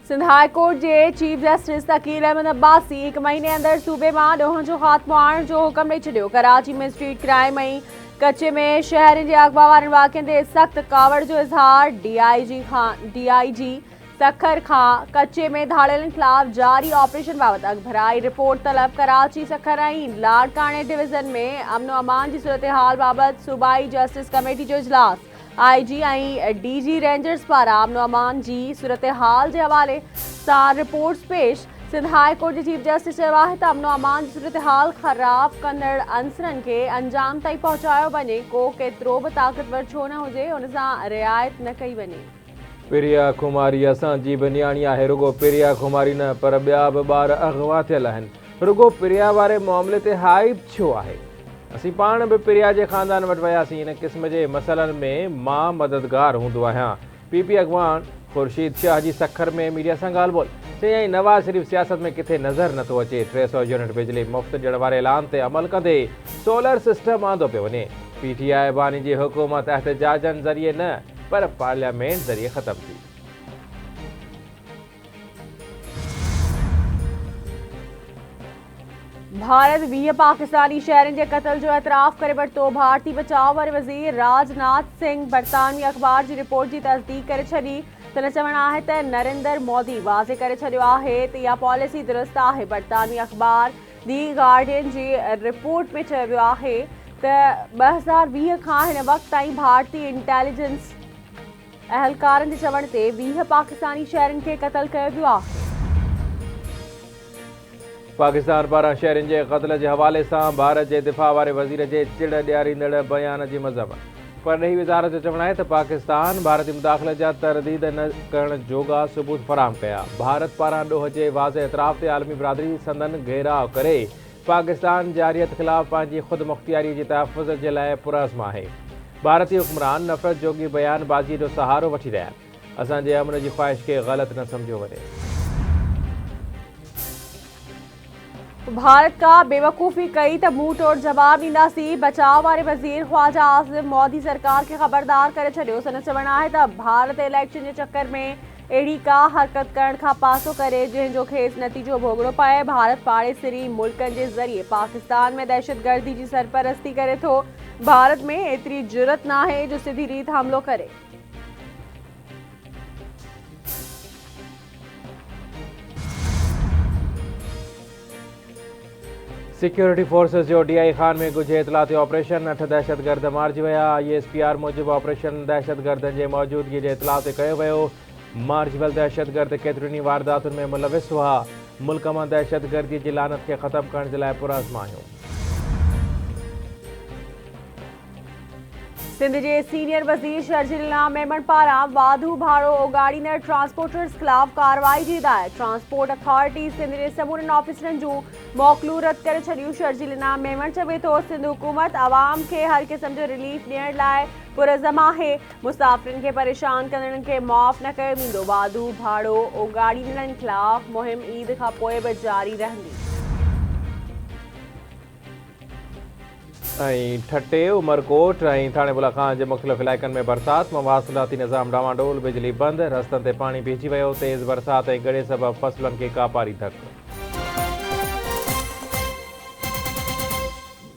Sindh high court के chief justice तकील Ahmad Abbasi 1 महीने अंदर सूबे में ॾोहनि जो ख़ात्मो आणण जो हुक्म ॾेई छॾियो। कराची में स्ट्रीट क्राइम ऐं कच्चे में शहर के अगवा वारनि वाक़िअनि ते सख़्त कावड़ जो इज़हार। DIG सखर खां कच्चे में धाड़ियलनि ख़िलाफ़ जारी ऑपरेशन बाबति अॻभराई रिपोर्ट तलब। कराची सखर ऐं लाड़काने डिवीज़न में अमन अमान की सूरत हाल बाबति सूबाई जस्टिस कमेटी जो इजलास। IG ऐं DG रेंजर्स पारां अमन अमान की सूरत हाल के हवाले से रिपोर्ट्स पेश। सिंध हाई कोर्ट के चीफ जस्टिस चयो आहे त अमन अमान की सूरत हाल ख़राब कंदड़ अंसरनि के अंजाम ताईं पहुचायो वञे। को केतिरो बि ताक़तवर छो न हुजे उन सां रिआयत न कई वञे। पिरिया खुमारी असांजी बि नियाणी आहे। रुगो पिरिया खुमारी न पर ॿिया बि ॿार अगवा थियल आहिनि। रुगो पिरिया वारे मामले ते हाइप छो आहे? असीं पाण बि पिरिया जे ख़ानदान वटि वियासीं। इन क़िस्म जे मसइलनि में मां मददगार हूंदो आहियां। PP अॻवान ख़ुर्शीद शाह जी सखर में मीडिया सां ॻाल्हि ॿोल चयईं नवाज़ शरीफ़ सियासत में किथे नज़र नथो अचे। 300 यूनिट बिजली मुफ़्त ॾियण वारे ऐलान ते अमल कंदे सोलर सिस्टम आंदो पियो वञे। PTI बानी जी हुकूमत एहतजाजनि ज़रिए न पर पार्लियामेंट ज़रिए ख़त्म थी। भारत 20 पाकिस्तानी शहरनि के कत्ल जो एतराफ़ करे वरितो। भारतीय बचाव वारे वज़ीर राजनाथ सिंह बरतानवी अख़बार की रिपोर्ट की तस्दीक करे छॾी। तन चवण आहे त नरेंद्र मोदी वाज़े करे छॾियो आहे त इहा पॉलिसी दुरुस्त आहे। बरतानवी अख़बार दी गार्डियन की रिपोर्ट में चयो वियो आहे त 2020 खां हिन वक़्त ताईं भारतीय इंटेलिजेंस अहलकारनि जे चवण ते 20 पाकिस्तानी शहरनि के क़त्ल कयो वियो आहे। पाकिस्तान पारां शहरनि के क़त्ल के हवाले से भारत के दिफ़ा वारे वज़ीर के चिड़ ॾियारींदड़ बयान की मज़म्मत। परॾेही वज़ारत जो चवण है तो पाकिस्तान भारतीय मुदाख़लत जा तरदीद न करण जोगा सबूत फराहम कया। भारत पारां ॾोह के वाज़े एतराफ़ से आलमी बिरादरी संदन घेराव करे पाकिस्तान जारियत ख़िलाफ़ पंहिंजी ख़ुद मुख्तियारी के तहफ़्फ़ुज़ के लाइ पुरज़्म आहे। भारतीय हुक्मरान नफ़रत जोगी बयानबाजी जो सहारो वठी रहा। असांजे अमन की ख़्वाहिश के गलत न समझो वञे। भारत का बेवकूफ़ी कई तो मुंह तोड़ जवाब ॾींदासीं। बचाव वारे वज़ीर ख्वाजा आसिम मोदी सरकार के खबरदार करे छॾियो। सन चवण आहे त भारत इलेक्शन के चक्कर में अहिड़ी का हरकत करण खां पासो करे जंहिंजो खेसि नतीजो भोगणो पए। भारत पाड़ेसरी मुल्कनि के ज़रिए पाकिस्तान में दहशतगर्दी की सरपरस्ती करे थो। भारत में एतरी जुरत ना है जो सीधी रीत हमलो करे। सिक्योरिटी फोर्सेस जो DI खान में गुझे इतलाती ऑपरेशन 8 दहशतगर्द मारिजी विया। ISPR मूजिब ऑपरेशन दहशतगर्दनि जे मौजूदगी जे इतला ते कयो वियो। मारिजी वियल दहशतगर्द केतिरियुनि वारदातुनि में मुलविस हुआ। मुल्क मां दहशतगर्दी की लानत के ख़त्म करण जे लाइ पुरज़्म आहियूं। सिंध के सीनियर वज़ीर शर्जील इनाम मेमन पारां वाधू भाड़ो उगाड़ींदड़ ट्रांसपोर्टर्स खिलाफ़ कार्रवाई की हिदायत। ट्रांसपोर्ट अथॉरिटी सिंध के समूरनि ऑफिसरनि जूं मोकलूं रद्द करे छॾियूं। शर्जील इनाम मेमन चवे थो सिंध हुकूमत आवाम के हर क़िस्म जो रिलीफ ॾियण लाइ पुरज़्म आहे। मुसाफ़िरनि के परेशान कंदड़नि के माफ़ न कयो वेंदो। वाधू भाड़ो उगाड़ींदड़नि खिलाफ़ मुहिम ईद खां पोइ बि जारी रहंदी। ठटे उमरकोट थाणे बुलाखान के मुख़्तलिफ़ इलाक़नि में बरसात मवासिलाती निज़ाम डावाडोल बिजली बंद रस्तनि ते पानी भीजी वियो। तेज़ बरसात ऐं गड़े सबबि फसलनि खे कापारी धक।